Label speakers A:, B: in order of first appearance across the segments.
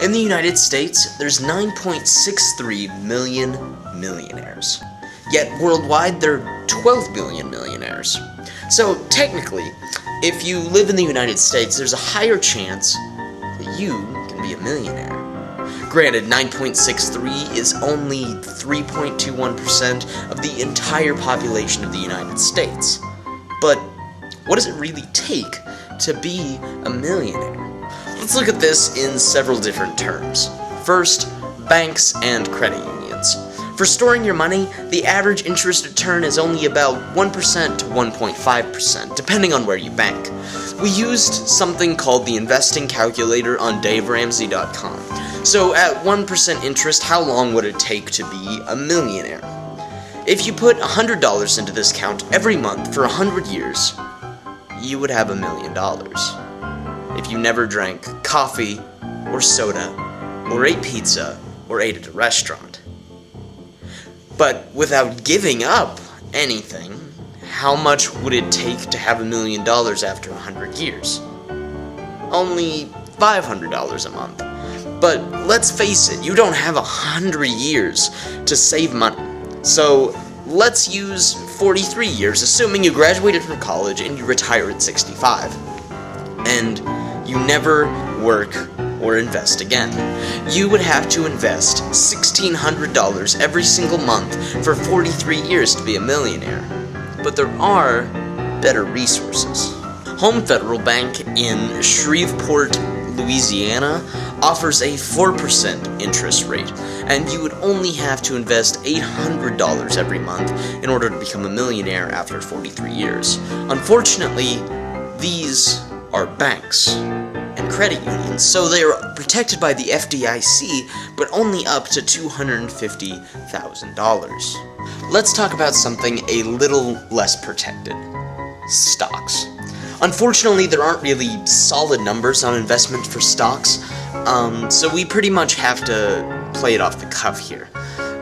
A: In the United States, there's 9.63 million millionaires. Yet worldwide, there are 12 billion millionaires. So technically, if you live in the United States, there's a higher chance that you can be a millionaire. Granted, 9.63 is only 3.21% of the entire population of the United States. But what does it really take to be a millionaire? Let's look at this in several different terms. First, banks and credit unions. For storing your money, the average interest return is only about 1% to 1.5%, depending on where you bank. We used something called the investing calculator on DaveRamsey.com. So at 1% interest, how long would it take to be a millionaire? If you put $100 into this account every month for 100 years, you would have $1 million. If you never drank coffee, or soda, or ate pizza, or ate at a restaurant. But without giving up anything, how much would it take to have $1 million after 100 years? Only $500 a month. But let's face it, you don't have 100 years to save money. So let's use 43 years, assuming you graduated from college and you retire at 65. And you never work or invest again. You would have to invest $1,600 every single month for 43 years to be a millionaire. But there are better resources. Home Federal Bank in Shreveport, Louisiana offers a 4% interest rate, and you would only have to invest $800 every month in order to become a millionaire after 43 years. Unfortunately, these are banks and credit unions, so they are protected by the FDIC, but only up to $250,000. Let's talk about something a little less protected: stocks. Unfortunately, there aren't really solid numbers on investment for stocks, so we pretty much have to play it off the cuff here.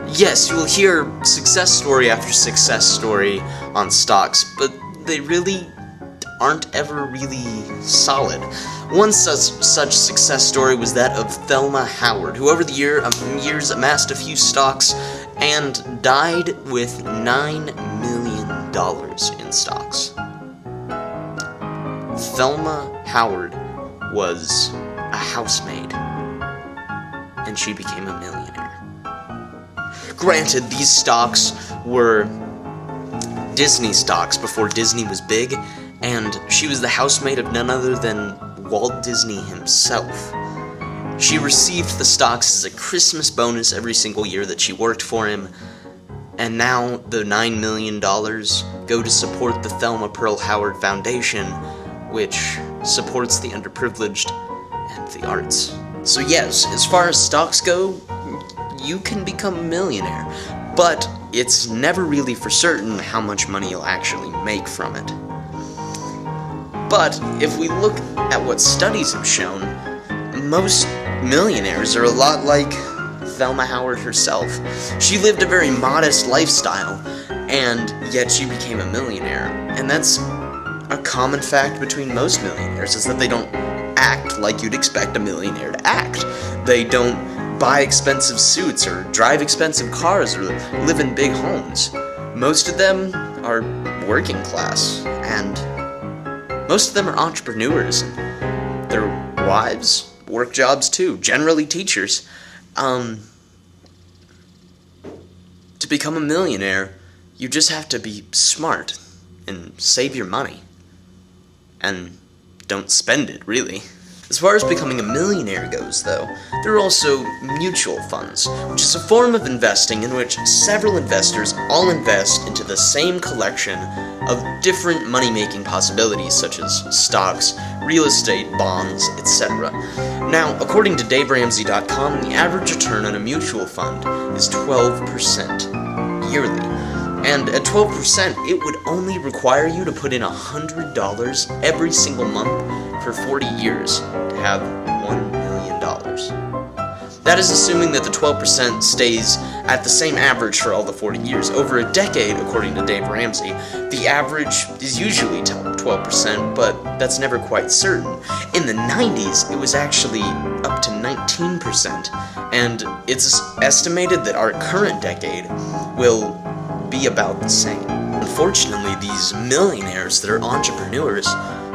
A: Yes, you will hear success story after success story on stocks, but they really aren't ever really solid. One such success story was that of Thelma Howard, who over the years amassed a few stocks and died with $9 million in stocks. Thelma Howard was a housemaid, and she became a millionaire. Granted, these stocks were Disney stocks before Disney was big, and she was the housemaid of none other than Walt Disney himself. She received the stocks as a Christmas bonus every single year that she worked for him, and now the $9 million go to support the Thelma Pearl Howard Foundation, which supports the underprivileged and the arts. So yes, as far as stocks go, you can become a millionaire, but it's never really for certain how much money you'll actually make from it. But if we look at what studies have shown, most millionaires are a lot like Thelma Howard herself. She lived a very modest lifestyle, and yet she became a millionaire. And that's a common fact between most millionaires, is that they don't act like you'd expect a millionaire to act. They don't buy expensive suits or drive expensive cars or live in big homes. Most of them are working class, and most of them are entrepreneurs. Their wives work jobs too, generally teachers. To become a millionaire, you just have to be smart and save your money. And don't spend it, really. As far as becoming a millionaire goes, though, there are also mutual funds, which is a form of investing in which several investors all invest into the same collection of different money-making possibilities, such as stocks, real estate, bonds, etc. Now, according to DaveRamsey.com, the average return on a mutual fund is 12% yearly. And at 12%, it would only require you to put in $100 every single month for 40 years to have $1 million. That is assuming that the 12% stays at the same average for all the 40 years. Over a decade, according to Dave Ramsey, the average is usually 12%. 12%, but that's never quite certain. In the 90s, it was actually up to 19%, and it's estimated that our current decade will be about the same. Unfortunately, these millionaires that are entrepreneurs,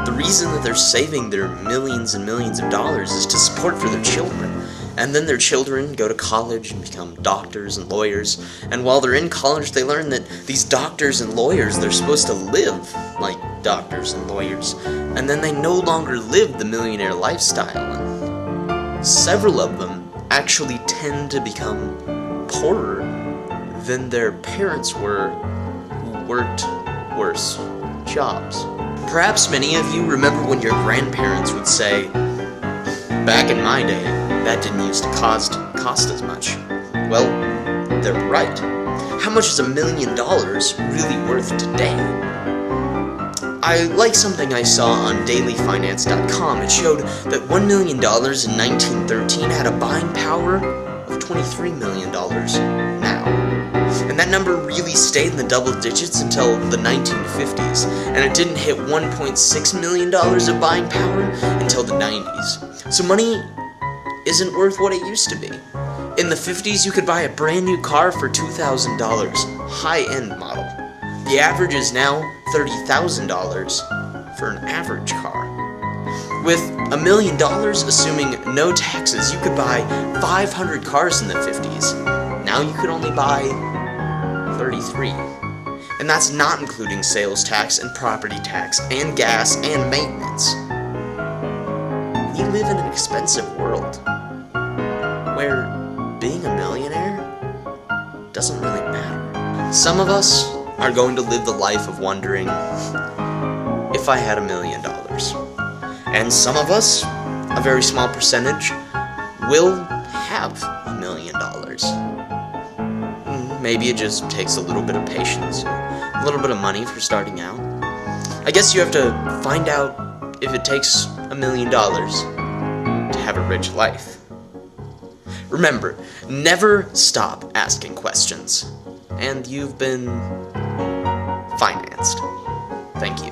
A: the reason that they're saving their millions and millions of dollars is to support for their children. And then their children go to college and become doctors and lawyers, and while they're in college they learn that these doctors and lawyers, they're supposed to live like doctors and lawyers, and then they no longer live the millionaire lifestyle, and several of them actually tend to become poorer than their parents were, who worked worse jobs. Perhaps many of you remember when your grandparents would say, "Back in my day, that didn't used to cost as much." Well, they're right. How much is $1 million really worth today? I like something I saw on dailyfinance.com. It showed that $1 million in 1913 had a buying power of $23 million now. And that number really stayed in the double digits until the 1950s, and it didn't hit $1.6 million of buying power until the 90s. So money isn't worth what it used to be. In the 50s, you could buy a brand new car for $2,000, high-end model. The average is now $30,000 for an average car. With $1 million, assuming no taxes, you could buy 500 cars in the 50s. Now you could only buy 33. And that's not including sales tax and property tax and gas and maintenance. We live in an expensive world where being a millionaire doesn't really matter. Some of us are going to live the life of wondering if I had $1 million. And some of us, a very small percentage, will have $1 million. Maybe it just takes a little bit of patience, a little bit of money for starting out. I guess you have to find out if it takes $1 million to have a rich life. Remember, never stop asking questions. And you've been financed. Thank you.